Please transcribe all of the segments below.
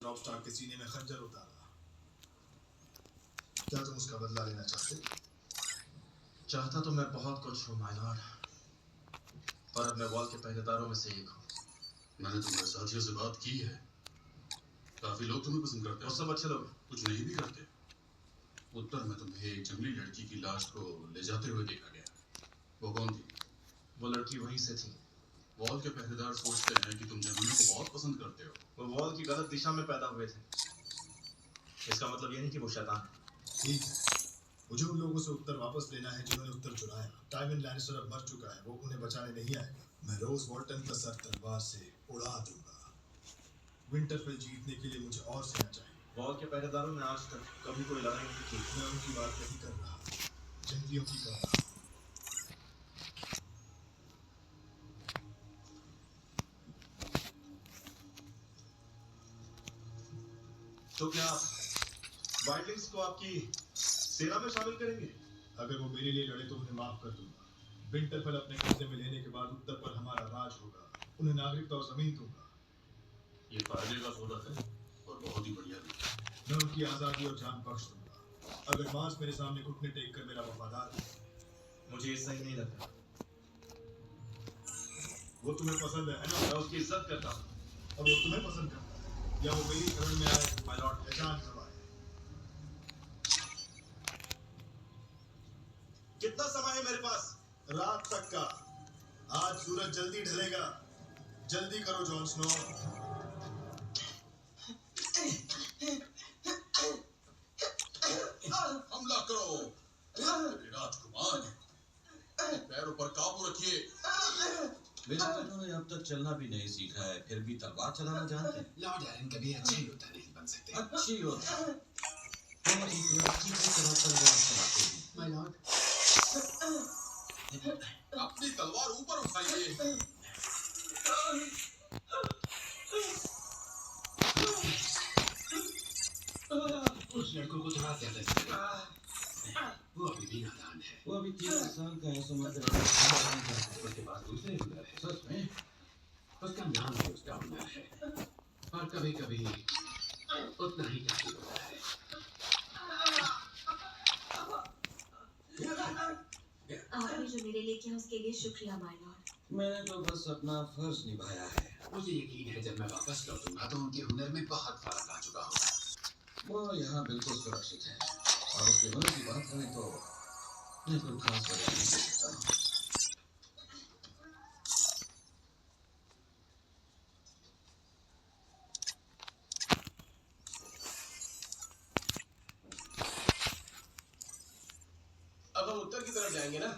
Top star के सीने में खंजर उतारा। क्या तुम उसका बदला लेना चाहते? चाहता तो मैं बहुत कुछ हूँ माय लॉर्ड, पर अब मैं वॉल के पहरेदारों में से एक हूँ। मैंने तुम्हारे साथियों से बात की है, काफी लोग तुम्हें पसंद करते हैं। और सब अच्छे लोग कुछ नहीं भी करते। उत्तर में तुम्हें एक जंगली लड़की की लाश को ले जाते हुए देखा गया। वो कौन थी? वो लड़की वहीं से थी। वॉल के पहरेदार सोचते हैं कि तुम जंगलियों को बहुत पसंद करते हो। वो वॉल की गलत दिशा में पैदा हुए थे। इसका मतलब ये नहीं कि वो शैतान है। ठीक है, मुझे उन लोगों से उत्तर वापस लेना है जिन्होंने उत्तर चुराया। टाइविन लैनिस्टर अब मर चुका है, वो उन्हें बचाने नहीं आएगा। मैं रोज वॉल्टन का सर तलवार से उड़ा दूंगा। विंटरफेल जीतने के लिए मुझे और सेना चाहिए। वॉल के पहरेदारों ने आज तक कभी कोई लड़ाई नहीं की। मैं उनकी बात नहीं कर रहा, जंगलियों की कर रहा हूं। तो क्या वाइल्डलिंग्स को आपकी सेना में शामिल करेंगे? अगर वो मेरे लिए लड़े तो उन्हें माफ कर दूंगा। विंटरफेल अपने कब्जे में लेने के बाद उत्तर पर हमारा राज होगा। उन्हें नागरिकता और जमीन दूंगा। ये फायदे का सौदा है और बहुत ही बढ़िया भी। मैं उनकी आजादी और जान बख्श दूंगा अगर मार्स मेरे सामने घुटने टेक कर मेरा वफादार है। मुझे ये सही नहीं लगता। वो तुम्हें पसंद है ना? मैं उसकी इज्जत करता हूँ। और वो तुम्हें पसंद करता है, या वो मेरी शरण में आए माय लॉर्ड पहचान करवाए। कितना समय है मेरे पास? रात तक का। आज सूरज जल्दी ढलेगा। जल्दी करो जॉन स्नो। हमला करो मेरे राजकुमार, पैरों पर काबू रखिए। विंटरफेल ने अब तक चलना भी नहीं सीखा है, फिर भी तलवार चलाना जानते हैं। लॉर्ड एरन कभी अच्छे योद्धा नहीं बन सकते। अच्छी योद्धा वो एक लड़की की तरह तलवार चलाते हैं। माय लॉर्ड, अपनी तलवार ऊपर उठाइए। उस लड़कों को थोड़ा ज्यादा इस्तेमाल। वो अभी भी नादान है। वो अभी 30 साल का है, समझ उसके पास दूसरे हुनर है। सच में उसका नाम ही उसका हुनर है, और कभी कभी उतना ही काफी होता है। आपने जो मेरे लिए किया उसके लिए शुक्रिया माय लॉर्ड। मैंने तो बस अपना फर्ज निभाया है। मुझे यकीन है जब मैं वापस लौटूंगा तो उनके हुनर में बहुत फर्क आ चुका होगा। वो यहाँ बिल्कुल सुरक्षित है, और उसके हुनर की बात करें तो मैं कोई खास वजह नहीं दे सकता हूँ। अब हम उत्तर की तरफ जाएंगे ना?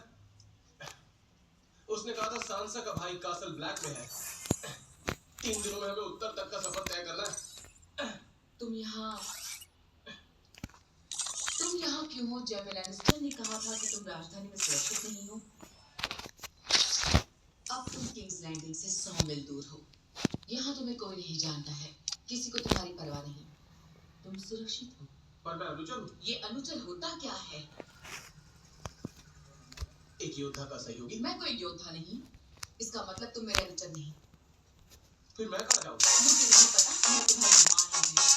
उसने कहा था सांसा का भाई कासल ब्लैक में है। 3 दिनों में हमें उत्तर तक का सफर तय करना है। तुम यहाँ क्यों हो? जेमी लैनिस्टर ने कहा था कि तुम राजधानी में सुरक्षित नहीं हो। अब तुम किंग्स लैंडिंग से 100 मील दूर हो। यहाँ तुम्हें कोई नहीं जानता है, किसी को तुम्हारी परवाह नहीं। तुम सुरक्षित हो। पर मैं अनुचर हूँ। ये अनुचर होता क्या है? एक योद्धा का सहयोगी। मैं कोई योद्धा नहीं, इसका मतलब तुम मेरे अनुचर नहीं। फिर मैं कहाँ जाऊँ? मुझे नहीं पता, मैं तुम्हारी माँ हूँ।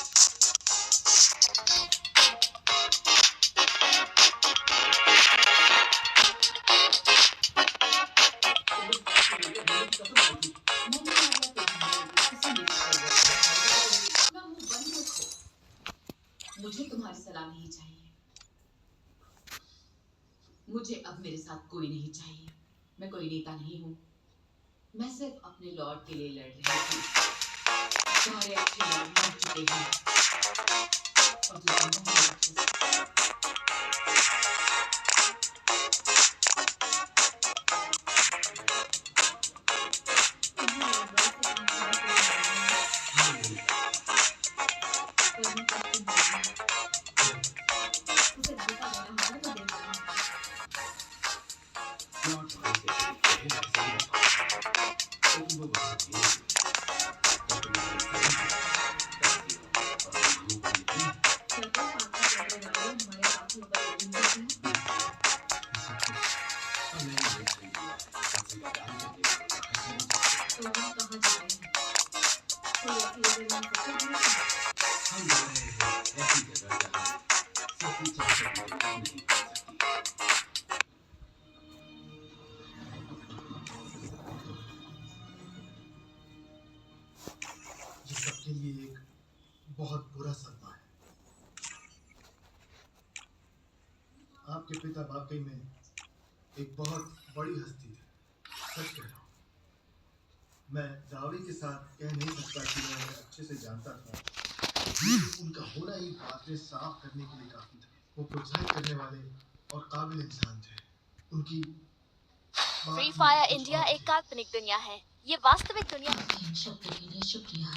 मुझे तुम्हारी सलाह नहीं चाहिए। मुझे अब मेरे साथ कोई नहीं चाहिए। मैं कोई नेता नहीं हूँ, मैं सिर्फ अपने लॉर्ड के लिए लड़ रही थी। सारे अच्छे लॉर्ड मर चुके हैं और तुम ऐसी चाहत मेरे को नहीं कर सकती। ये सबके लिए एक बहुत बुरा सदमा है। आपके पिता वाकई में एक बहुत बड़ी हस्ती थे, सच कह रहा हूँ। मैं दावे के साथ कह नहीं सकता कि मैं उन्हें अच्छे से जानता था, लेकिन उनका होना ही बातें साफ करने के लिए काफी था। वो प्रोत्साहित करने वाले और काबिल इंसान थे। उनकी फ्री फायर इंडिया एक काल्पनिक दुनिया है। ये वास्तविक दुनिया आपके इन शब्दों के लिए शुक्रिया।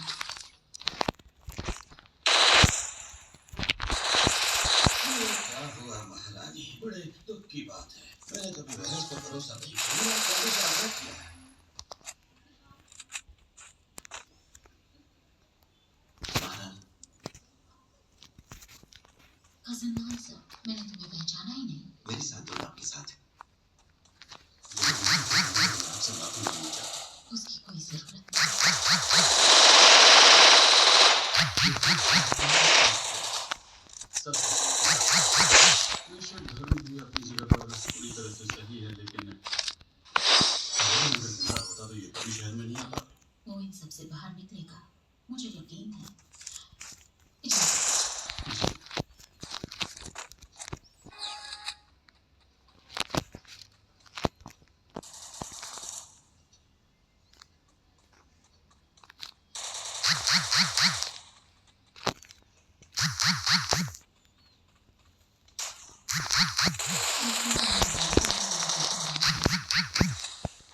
क्या हुआ महारानी? बड़े दुख की बात है। मैंने कभी बहस पर भरोसा नहीं किया, मैंने आपको से आग्रह किया है। महारानी, कज़न नांसर, मैंने तुम्हें पहचाना ही नहीं। मेरे साथ दो आपके साथ है। आपसे माफी मांगनी चाहता हूं। उसकी कोई जरूरत नहीं। सब बेशक धर्म भी अपनी जगह पर पूरी तरह से सही है, लेकिन अगर जिंदा होता तो ये कभी शहर में नहीं आता। वो इन सब से बाहर निकलेगा, मुझे यकीन है। इजाज़त।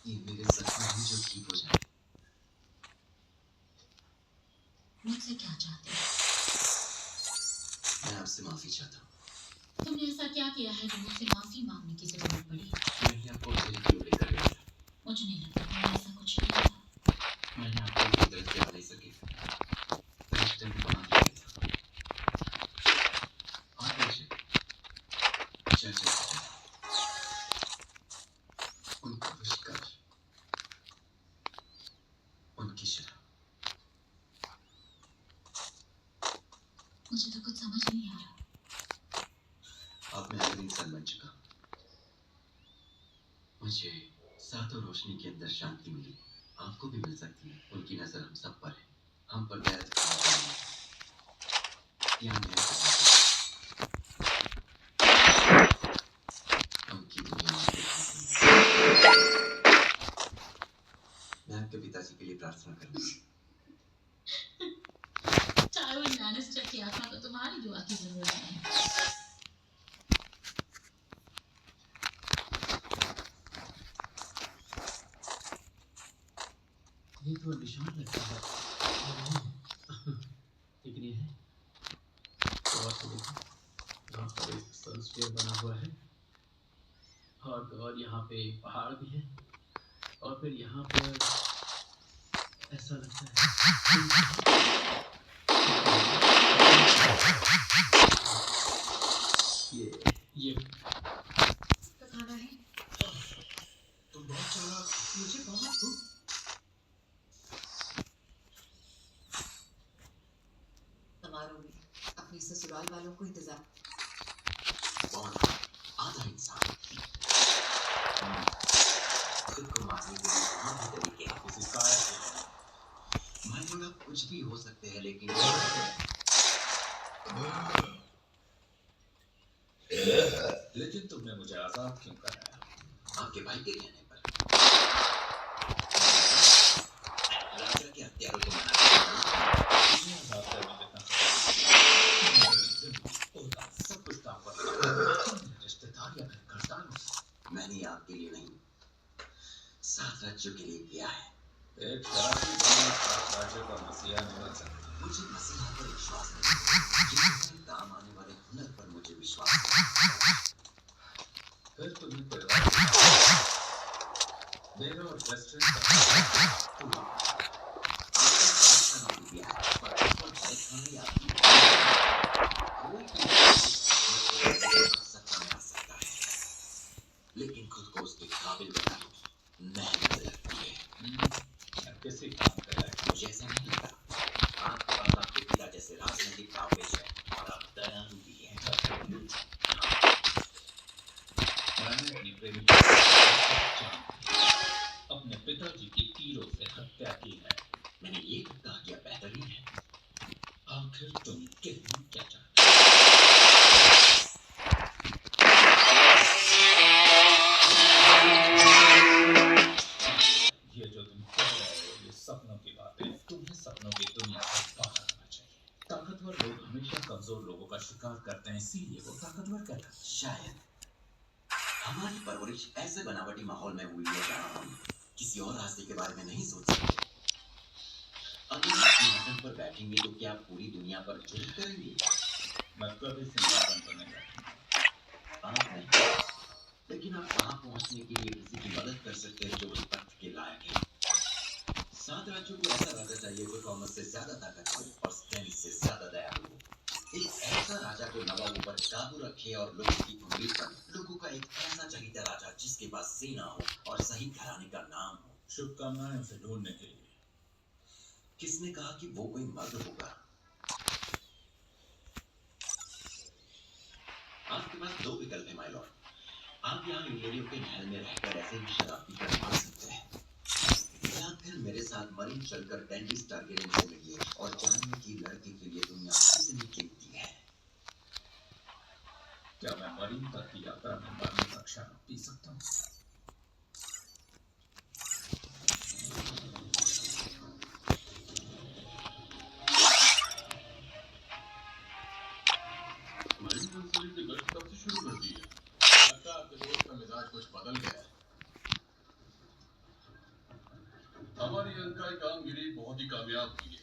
ये मेरे सपने हैं जो ठीक हो जाए। मुझसे क्या चाहते हो? मैं आपसे माफी चाहता हूँ। तुमने ऐसा क्या किया है जो मुझसे माफी मांगने की जरूरत पड़ी? मैंने आपको जेल क्यों लेकर गया था? मुझे नहीं लगता मैंने ऐसा कुछ किया था। मैंने आपको कुदरत के हवाले से रिश्ते में बना दिया था। और मुझे चाचा उनका विश्वास, उनकी शराब, मुझे तो कुछ समझ नहीं आ रहा। आप में अलग इंसान बन चुका। मुझे सातों रोशनी के अंदर शांति मिली। आपको भी मिल सकती है। उनकी नजर हम सब पर है। हम पर गैरत या न्याय उनकी दुनिया में मैं आपके पिताजी के लिए प्रार्थना करूंगा। टाइवन लैनिस्टर की आत्मा को तुम्हारी दुआ की जरूरत नहीं। ये तो निशान लगता है, लेकिन ये है तो देखो, यहाँ पर एक सनस्फीयर बना हुआ है और यहाँ पे पहाड़ भी है और फिर यहाँ पर ऐसा लगता है ये खाना है? तुम बहुत चालाक। मुझे बहुत भूख। समारोह में अपने ससुराल वालों को इंतजार। कौन आधा इंसान खुद को मारने के लिए कौन भी तरीके हैं। किसी कायर से है। भाई लोग आप कुछ भी हो सकते हैं, लेकिन लेकिन तुमने मुझे आजाद क्यों कराया? आपके भाई के कहने पर राजा के हत्यारों को मना मुझे आजाद करने कितना सब कुछ दांव पर लगा। रिश्तेदार या फिर कर्जदार हो सकते। मैंने आपके लिए नहीं, 7 राज्यों के लिए किया है। एक शराबी बंदा 7 राज्यों का मसीहा नहीं बन सकता। मुझे मसीहा पर विश्वास नहीं, जिससे काम आने वाले हुनर पर मुझे विश्वास है। फिर तुम्हें कोई राज मेरा और वेस्टर्न का लेकिन खुद को उसके काबिल बनाने मेहनत लगती है। किसी काम का है। मुझे ऐसा नहीं लगता। आपके पास आपके पिता जैसे राजनीतिक काबिल है और आप दयालु भी हैं। आखिर तुम कहना क्या चाहते हो? ये जो तुम कह रहे हो ये सपनों की बातें, तुम्हें सपनों की दुनिया से बाहर आना चाहिए। ताकतवर लोग हमेशा कमजोर लोगों का शिकार करते हैं, इसीलिए वो ताकतवर कहलाते हैं। शायद हमारी परवरिश ऐसे बनावटी माहौल में हुई है जहाँ हम किसी और रास्ते के बारे में नहीं सोच सकते। अगर आप सिंहासन पर बैठेंगे तो क्या पूरी दुनिया पर जुल्म करेंगे? मैं कभी सिंहासन पर नहीं बैठूंगा। आप नहीं, लेकिन आप वहां पहुंचने के लिए किसी की मदद कर सकते हैं जो उस पथ के लायक है। 7 राज्यों को ऐसा राजा चाहिए जो थॉमस से ज्यादा ताकतवर और स्टैनिस से ज्यादा दयालु हो। एक ऐसा राजा जो नवाबों पर काबू रखे और लोगों की उम्मीद बने। लोगों का एक ऐसा चहीता राजा जिसके पास सेना हो और सही घराने का नाम हो। शुभकामनाएं उसे ढूंढने के लिए। किसने कहा कि वो कोई मर्द होगा? आपके पास 2 विकल्प है माय लॉर्ड। आप यहाँ इन लेडियों के महल में रहकर ऐसे ही शराब पीकर मार सकते हैं, या फिर मेरे साथ मरीन चलकर डेंटिस्ट टारगेरियन से मिलिए और जानिए कि लड़के के लिए दुनिया कितनी कीमती है। क्या मैं मरीन तक की यात्रा में मरने तक शराब पी सकता हूँ? मरीन कंसोली की गश्त कब से शुरू कर दी है? लगता है आपके दोस्त का मिजाज कुछ बदल गया है। हमारी अंकाई कामगिरी बहुत ही कामयाब हुई है।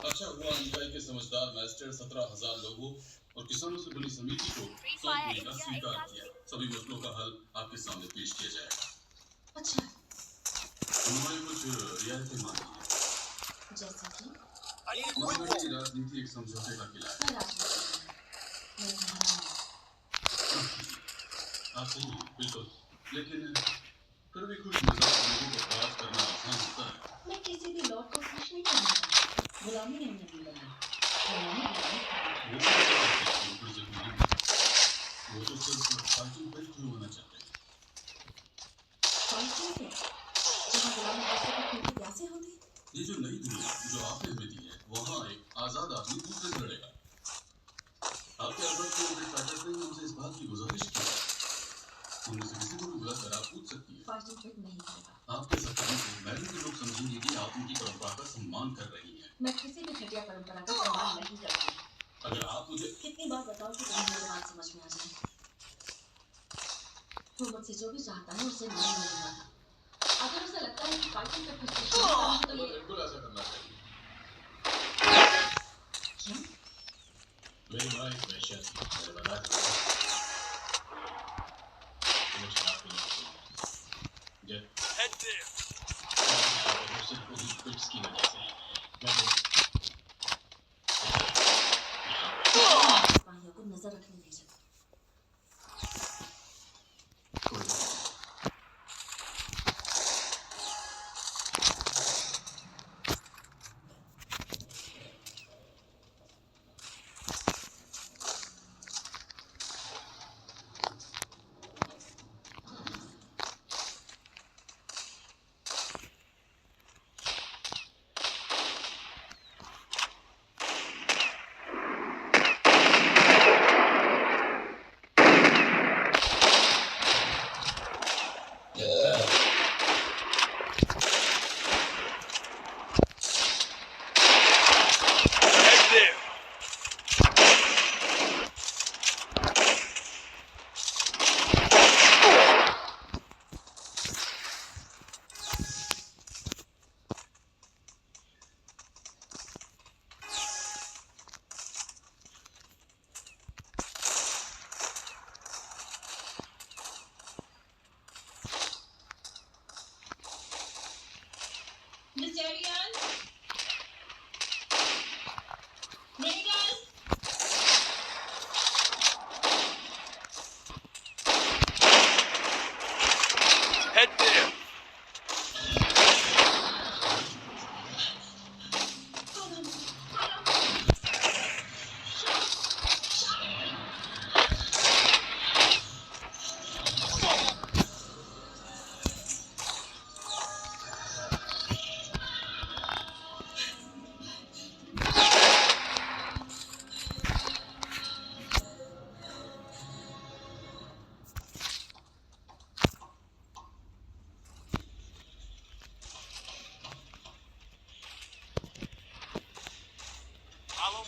अच्छा हुआ अंकाई के समझदार मैस्टर 17,000 लोगों और किसानों से बनी समिति को सौंपने का स्वीकार किया। सभी मसलों का हल आपके सामने पेश किया जाएगा। अच्छा, उन्होंने कुछ रियायतें मांगी हैं। जैसा कि उन्होंने की राजनीति एक समझौते का किला है। मैं राजनीति में आप सही हैं, बिल्कुल, लेकिन फिर भी खुश मिजाज लोगों को खराब करना आसान होता है। मैं किसी भी लॉर्ड को खुश नहीं करना चाहती। गुलामी नहीं करनी बनना। वो बिल्कुल जरूरी नहीं। वो तो सिर्फ फाइटिंग पे शुरू होना चाहते हैं। फाइटिंग पे जहाँ गुलामी दूसरे को खून की प्यासे होती। ये जो नई दुनिया जो आपने हमें दी है, वहाँ एक आजाद आदमी दूसरे से लड़ेगा। आपके अल्बर्ट को अपने फाइटर्स ने उनसे इस बात की गुजारिश की है। उनमें से किसी को भी बुलाकर आप पूछ सकती है। फाइटिंग फिट नहीं करेगा। आपके सपने को मैरिन के लोग समझेंगे कि आप उनकी परंपरा का सम्मान कर रही हैं। मैं किसी भी घटिया परंपरा का सम्मान नहीं करती। अगर आप मुझे कितनी बार बताओ कि तुम्हें मेरी बात समझ में आ जाए। वो मुझसे जो भी चाहता है उसे नहीं मिलूंगा। अगर उसे लगता है कि फाइटिंग का कुछ तो तुम्हें ये बिल्कुल ऐसा करना चाहिए। क्यों? मेरी माँ एक वैश्या थी, मैंने बताया था। तुम्हें शराब पीने को बोला। जब सिर्फ वही फिट्स की वजह से मैं सिपाहियों को नजर रखने भेजा। कोई बात नहीं।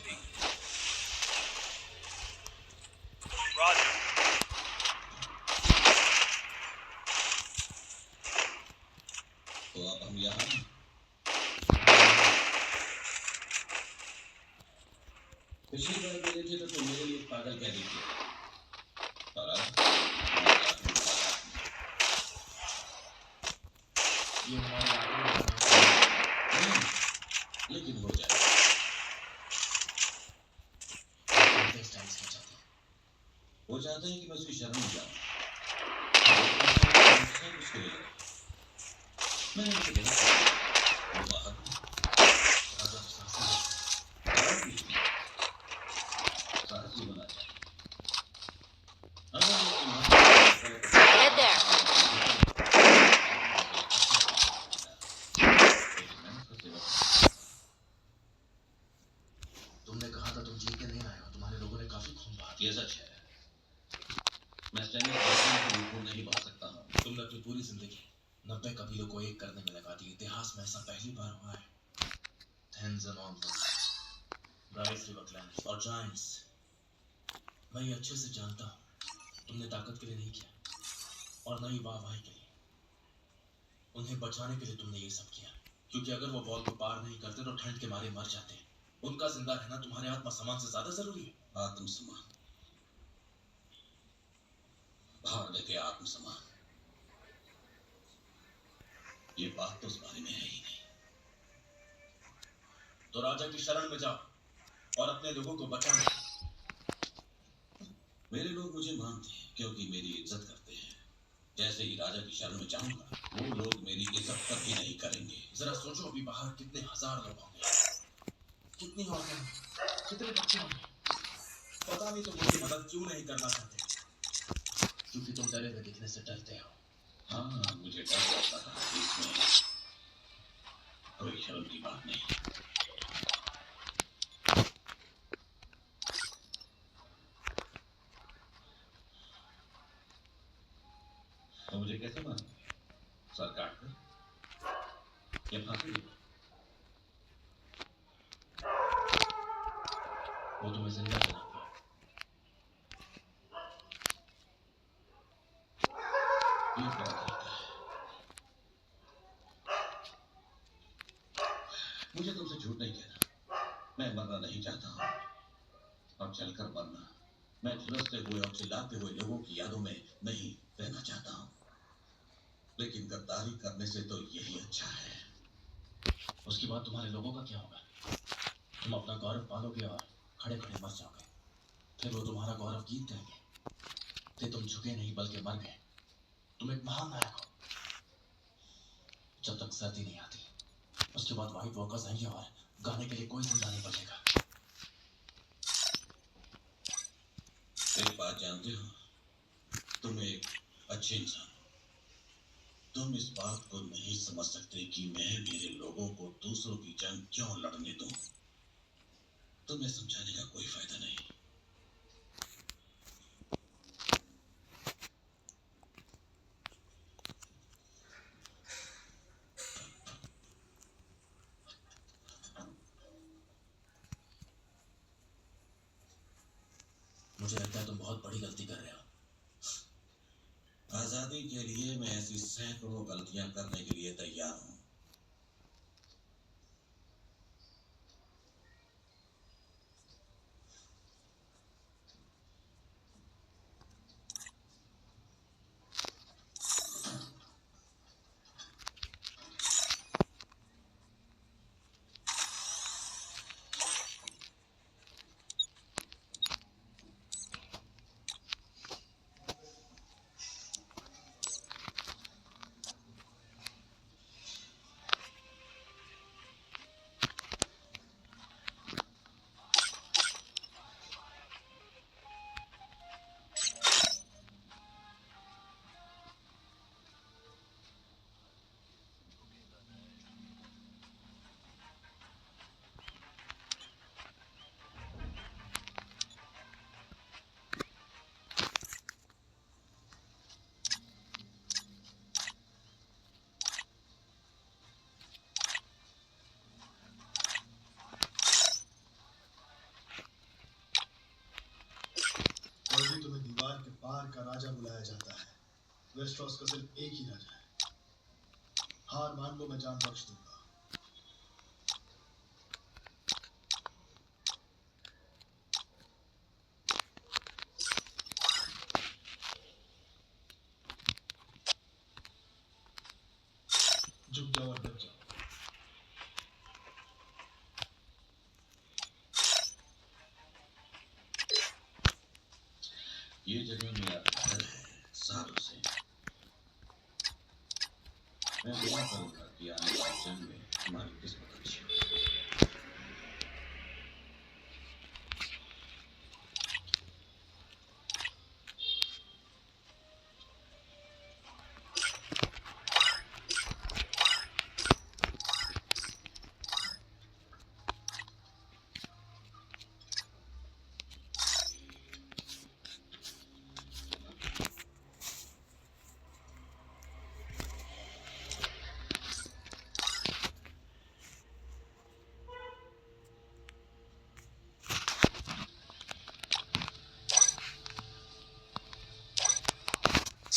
casualty. Roger. तो अब हम यहाँ हैं। पिछली बार मिले थे तो तुम मेरे लिए पागल कह दी थी, और अब ये हमारे आगे नहीं, लेकिन हो जाए। नेक्स्ट टाइम से चाहते हैं। वो चाहते हैं कि मैं उसकी शरण में जाऊं। सब उसके लिए लगा। मैंने उसे देखा, वो बाहर था। राजा के साथ साथ और कुछ नहीं, साहस ही होना चाहिए। अगर वो तुम्हारे Head there. तुमने कहा था तुम जीत के नहीं आए हो, तुम्हारे लोगों ने काफी खून बहा दिया। ये सच है। मैं स्टैनिस बॉर्डर को बिल्कुल नहीं बहा सकता हूँ। तुमने अपनी पूरी जिंदगी 90 कबीलों को एक करने में लगा दी। इतिहास में ऐसा पहली बार हुआ है। Tenzin onwards, Bright River Clans और Giants। मैं ये अच्छे से जानता हूँ, तुमने ताकत के लिए नहीं किया और न ही वाहवाही के लिए। उन्हें बचाने के लिए तुमने ये सब किया, क्योंकि अगर वो वॉल को पार नहीं करते तो ठंड के मारे मर जाते। उनका जिंदा रहना तुम्हारे आत्मसम्मान से ज्यादा जरूरी है। आत्मसम्मान, भाड़ देके आत्मसम्मान, ये बात तो उस बारे में है ही नहीं। तो राजा की शरण में जाओ और अपने लोगों को बचाओ। मेरे लोग मुझे मानते हैं क्योंकि मेरी इज्जत करते हैं। जैसे ही राजा की शरण में जाऊंगा, वो लोग मेरी इज्जत कभी नहीं करेंगे। जरा सोचो, अभी बाहर कितने हजार लोग होंगे, कितनी औरतें होंगी, कितने बच्चे होंगे। पता नहीं तुम उनकी मदद क्यों नहीं करना चाहते, क्योंकि तुम डरे हुए दिखने से डरते हो। हाँ, मुझे डर लगता था, इसमें कोई शर्म की बात नहीं। तो मुझे कैसे मारोगे? सर काट कर या फांसी देकर? वो तुम्हें जिंदा जलाएंगे। ये बड़ा तरीका है। मुझे तुमसे झूठ नहीं कहना, मैं मरना नहीं चाहता हूँ। अब चलकर मरना, मैं झुलसते हुए और चिल्लाते हुए लोगों की यादों में नहीं रहना चाहता हूँ। लेकिन गद्दारी करने से तो यही अच्छा है। उसके बाद तुम्हारे लोगों का क्या होगा? तुम अपना गौरव पालोगे और खड़े खड़े मर जाओगे। फिर वो तुम्हारा गौरव गीत गाएंगे कि तुम झुके नहीं बल्कि मर गए। तुम एक महान नायक हो। जब तक सर्दी नहीं आती, उसके बाद व्हाइट वॉकर्स आएंगे और गाने के लिए कोई जिंदा नहीं बचेगा। एक बात जानते हो, तुम एक अच्छे इंसान हो। तुम इस बात को नहीं समझ सकते कि मैं मेरे लोगों को दूसरों की जंग क्यों लड़ने दूं। तुम्हें समझाने का कोई फायदा नहीं। मुझे लगता है तुम बहुत बड़ी गलती कर रहे हो। आजादी के लिए मैं ऐसी सैकड़ों गलतियां करने के लिए तैयार हूं। वेस्टरॉस का सिर्फ एक ही राजा है। हार मान लो, मैं जान बख्श दूंगा। झुक जाओ और बच जाओ। ये जगह मेरा घर है सालों से। मैं दुआ करूंगा कि आने वाले जन्म में हमारी किस्मत अच्छी हो।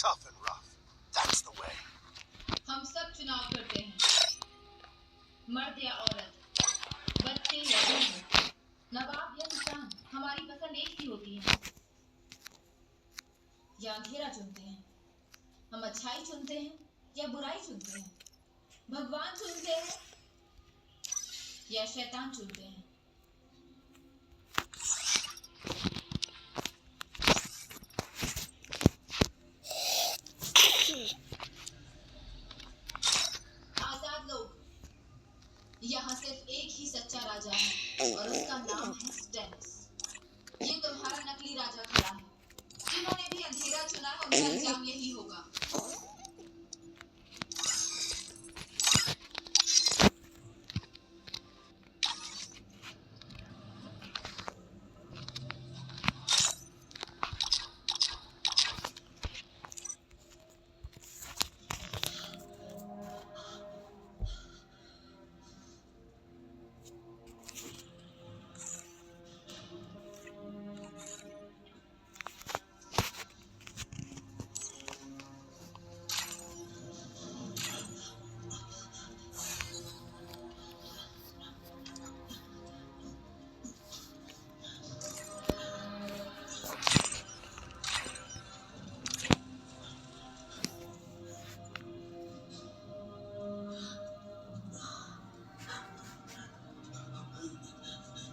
Tough and rough. That's the way. हम सब चुनाव करते हैं, मर्द या औरत, बच्चे या बूढ़े, नवाब या किसान। हमारी पसंद एक ही होती है, या अंधेरा चुनते हैं। हम अच्छाई चुनते हैं या बुराई चुनते हैं, भगवान चुनते हैं या शैतान चुनते हैं। आजाद लोग, यहाँ सिर्फ एक ही सच्चा राजा है और उसका नाम है स्टेनिस। ये तुम्हारा नकली राजा खड़ा है। जिन्होंने भी अंधेरा चुना है उनका अंजाम यही होगा।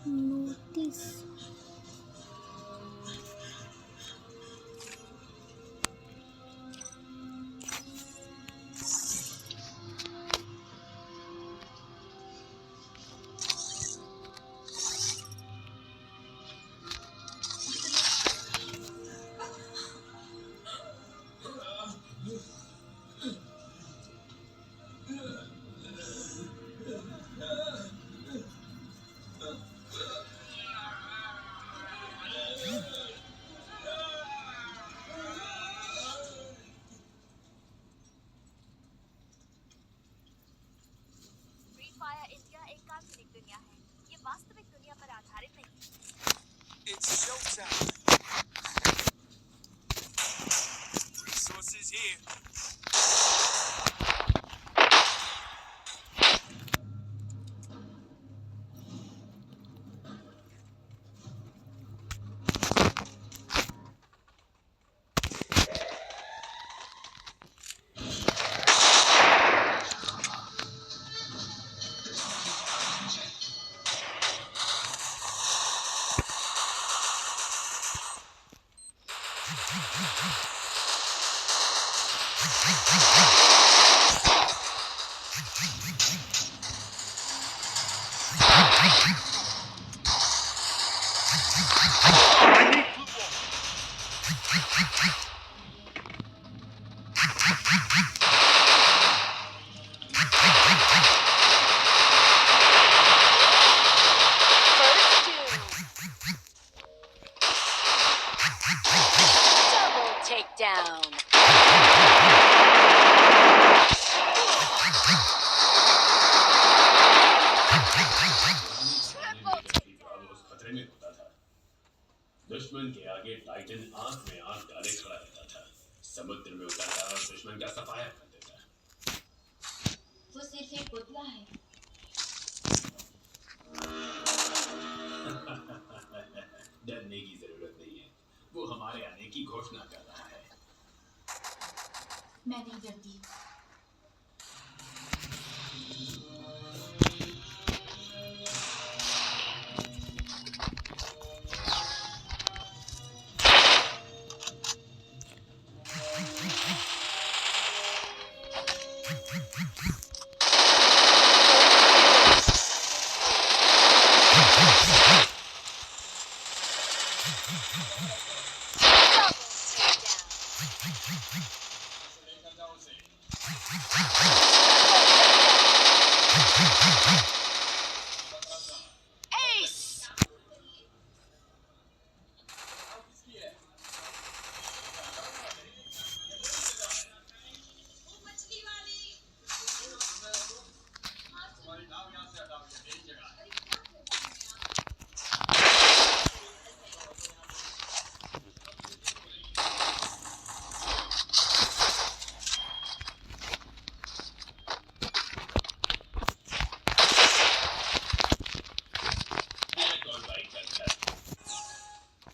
नोटिस फ्री फायर इंडिया एक काल्पनिक दुनिया है। ये वास्तविक दुनिया पर आधारित नहीं। It's showtime. Resources here. Double takedown. खतरे में होता था। दुश्मन के आगे टाइटन आंख में आंख डाले खड़ा रहता था। समुद्र में उतरता और दुश्मन का सफाया कर देता। वो सिर्फ एक पुतला है। डरने की जरूरत नहीं है, वो हमारे आने की घोषणा कर रहा है। मैं नहीं डरती।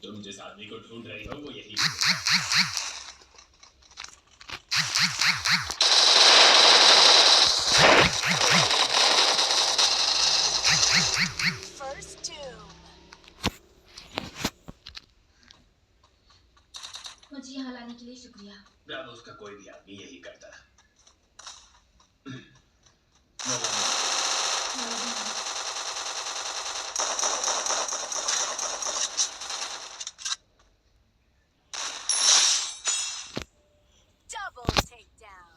तुम जिस आदमी को ढूंढ रही हो वो यही First Doom. मुझे यहाँ लाने के लिए शुक्रिया। ब्रावोस का कोई भी आदमी यही करता। Double takedown.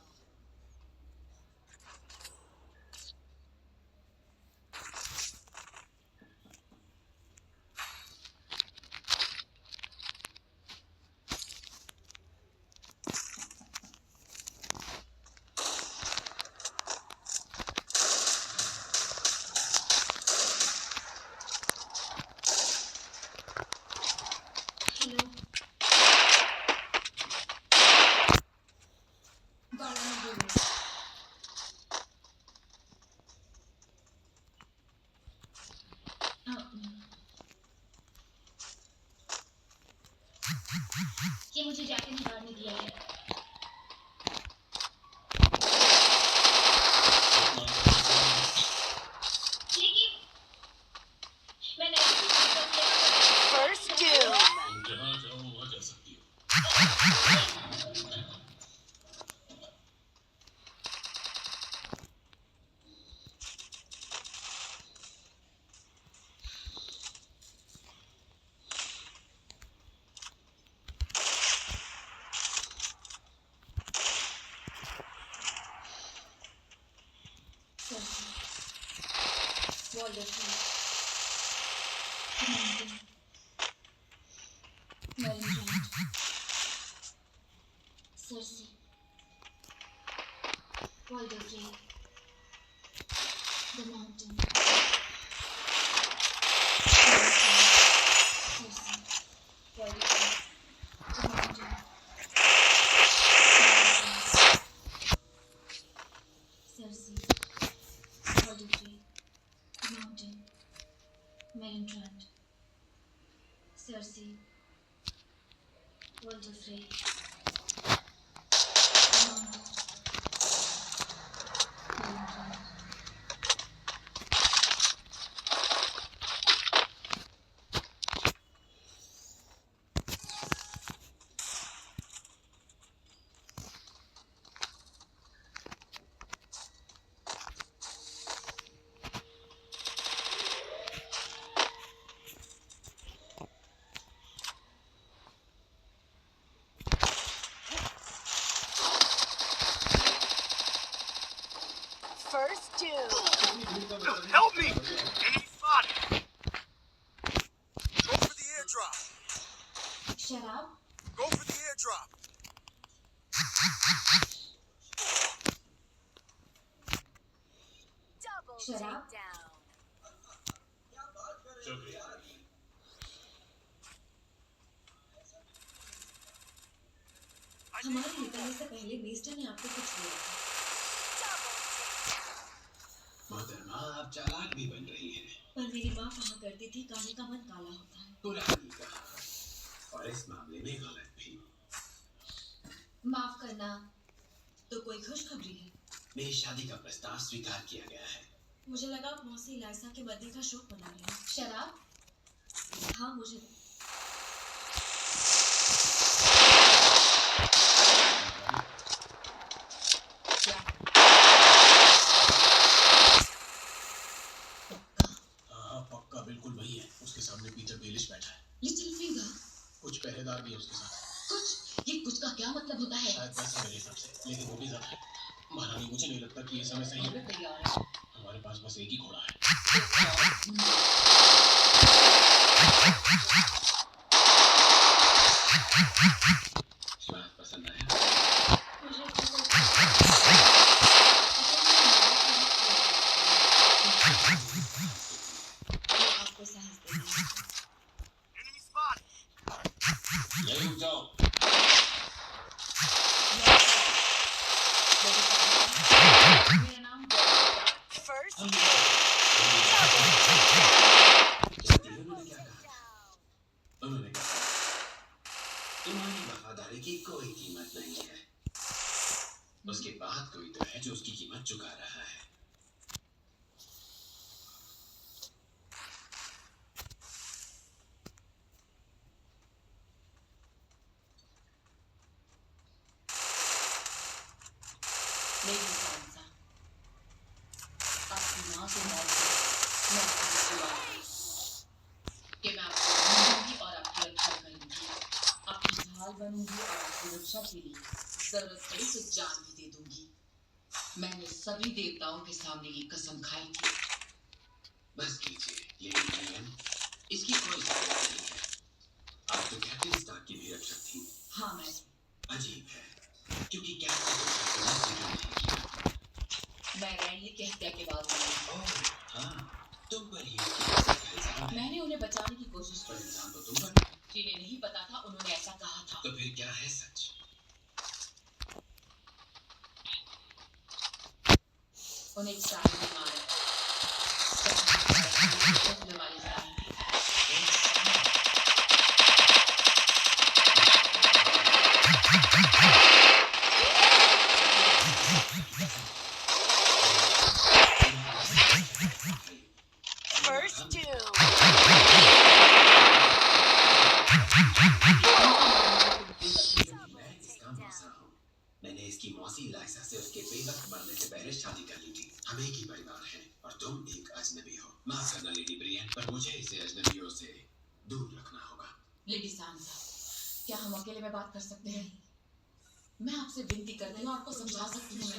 हेलो। गाना में बोलो। ये मुझे जाके निकाल ने दिया है। लेकिन मैं नहीं First Doom. तुम जहाँ चाहो वहाँ जा सकती हो। Wonderful. Amazing. Malignant. Cersei. Walder Frey. The Mountain. Cersei. Walder Frey. The Mountain. Cersei. Walder Frey. The Mountain. Melintrand. Cersei. Walder Frey. The Mountain. Melintrand. First Doom. Help me! Anybody! Go for the airdrop. शराब Go for the airdrop. Double शराब takedown. शुक्रिया। I हमारे निकलने से पहले मेस्टर ने आपको कुछ दिया था। मोहतरमा आप चालाक भी बन रही हैं। पर मेरी माँ कहा करती थी काले का मन काला होता है। पुरानी कहा और इस मामले में गलत भी। माफ करना, तो कोई खुशखबरी है? मेरी शादी का प्रस्ताव स्वीकार किया गया है। मुझे लगा आप मौसी इलाइसा के बर्थडे का शोक मना रहे हैं। शराब? हाँ मुझे। हाँ पक्का बिल्कुल वही है। उसके सामने पीटर बेलिश बैठा है। Little finger? कुछ पहरेदार भी है उसके साथ। कुछ? ये कुछ का क्या मतलब होता है? शायद वैसे मेरे हिसाब से, लेकिन वो भी ज्यादा है। महारानी मुझे नहीं लगता कि ये समय सही है। तैयार है। हमारे पास बस एक ही घोड़ा है। बात पसंद आया? आपको साहस देंगे। Enemy spotted. यहीं रुक जाओ। मेरा नाम उन्होंने क्या कहा? उन्होंने कहा तुम्हारी वफादारी की कोई कीमत नहीं है। उसके बाद कोई तो है जो उसकी कीमत चुका रहा है। मेरी सांसा आपकी माँ के मौत से मैं आपको दुआ कि मैं आपको ढूंढूंगी और आपकी रक्षा करूंगी, आपकी ढाल बनूंगी और आपकी रक्षा के लिए जरूरत पड़ी तो जान भी दे दूंगी। मैंने सभी देवताओं के सामने ये कसम खाई थी। बस कीजिए लेडी ब्रियन, इसकी कोई जरूरत नहीं है। आप तो कैप्टन स्टार्क की भी रक्षक थी। हाँ मैं अजीब है क्योंकि कैप्टन को जिक्र नहीं किया। मैं रैनली की हत्या के बाद हुई। ओह हाँ, तुम पर ही उसकी हत्या का इल्जाम है। मैंने उन्हें बचाने की कोशिश पर की। इल्जाम तो तुम पर है। जिन्हें नहीं पता था उन्होंने ऐसा कहा था। तो फिर क्या है सच? उन्हें एक साहिब ने मारा। पहले वाले साहिब। First doom. मैं इसका मौसा हूँ। मैंने इसकी मौसी इलाइसा से उसके बेवक्त मरने से पहले शादी कर ली थी। हम एक ही परिवार हैं और तुम एक अजनबी हो। माफ करना लेडी ब्रियन, पर मुझे इसे अजनबियों से दूर रखना होगा। लेडी सांसा, क्या हम अकेले में बात कर सकते हैं? मैं आपसे विनती करती हूँ, आपको समझा सकती हूँ।